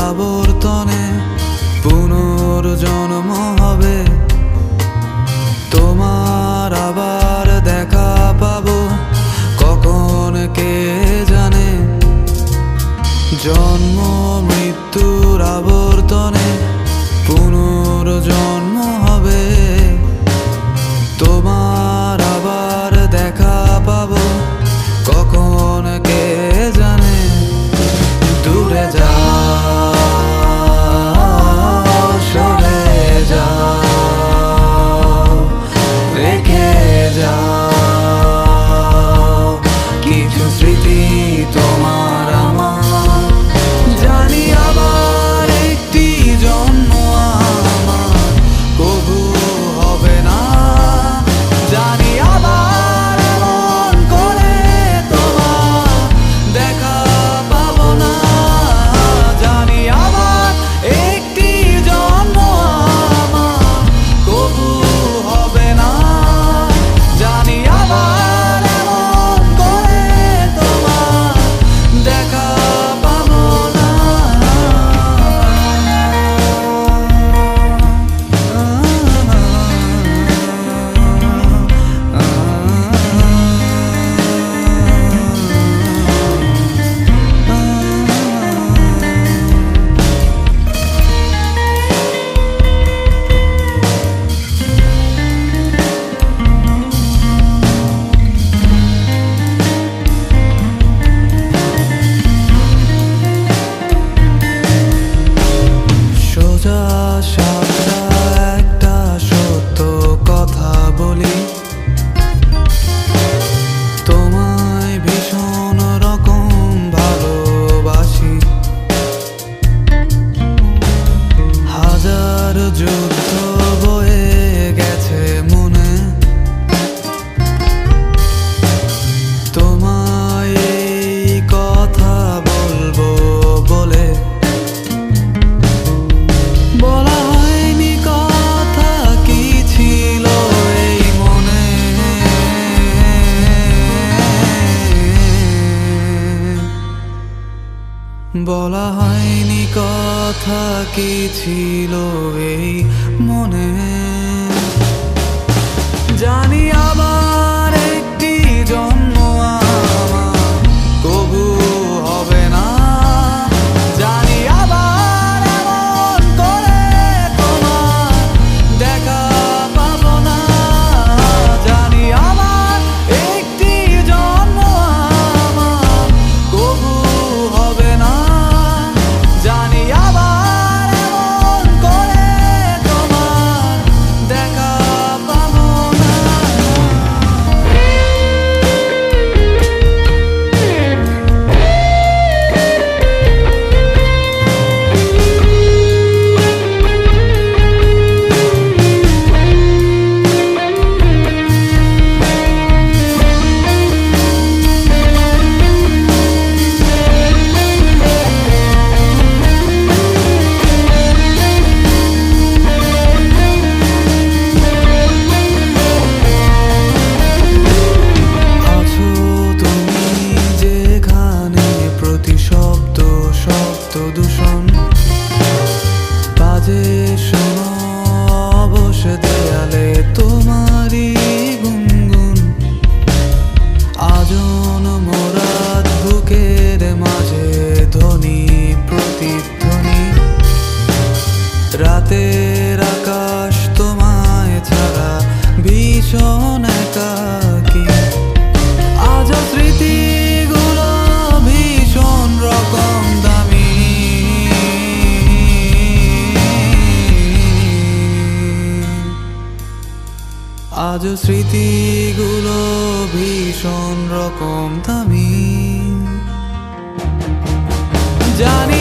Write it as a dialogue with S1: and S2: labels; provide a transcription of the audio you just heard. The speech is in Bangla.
S1: আবর্তনে পুনর্জন্ম হবে। তোমার আবার দেখা পাবো কখন কে জানে। জন্ম মৃত্যুর আবর্তনে পুনর্জন্ম হবে। তোমার আবার দেখা পাবো কখন কে জানে। দূরে যাও, সরে যাও, রেখে যাও কিছু স্মৃতি তোমার আমার। জানি আবার একটি জন্ম আমার কবু হবে না। জানি আবার এমন করে তোমার দেখা পাবো না। জানি আবার একটি জন্ম আমার কবু হবে না। জানি আবার এমন করে তোমার দেখা পাবো না। সোজা সাপটা একটা সত্য কথা বলি, তোমায় ভীষণ রকম ভালোবাসি। হাজার যুদ্ধ বয়ে গেছে মনে, তোমায় এই কথা বলবো বলে। বলা হয়নি কথা কি ছিল এই মনে। বলা হয়নি কথা কি ছিল এই মনে। জানি আবার একটি জন্ম আমার কবু হবে না। জানি আবার এমন করে তোমার দেখা পাবো না। জানি আবার একটি জন্ম আমার কবু হবে না। জানি আবার এমন করে তোমার দেখা পাবো না। আছো তুমি যেখানে প্রতি শব্দ শব্দ দূষণ বাজে শোনো অবশ দেয়ালে তোমারই গুনগুন। আজন মোরাত বুকের মাঝে ধ্বনি প্রতিধ্বনি। রাতের আকাশ তোমায় ছাড়া ভীষণ একাকী। আজ স্মৃতিগুলো ভীষণ রকম দামি। আজ স্মৃতিগুলো ভীষণ রকম দামি। জানি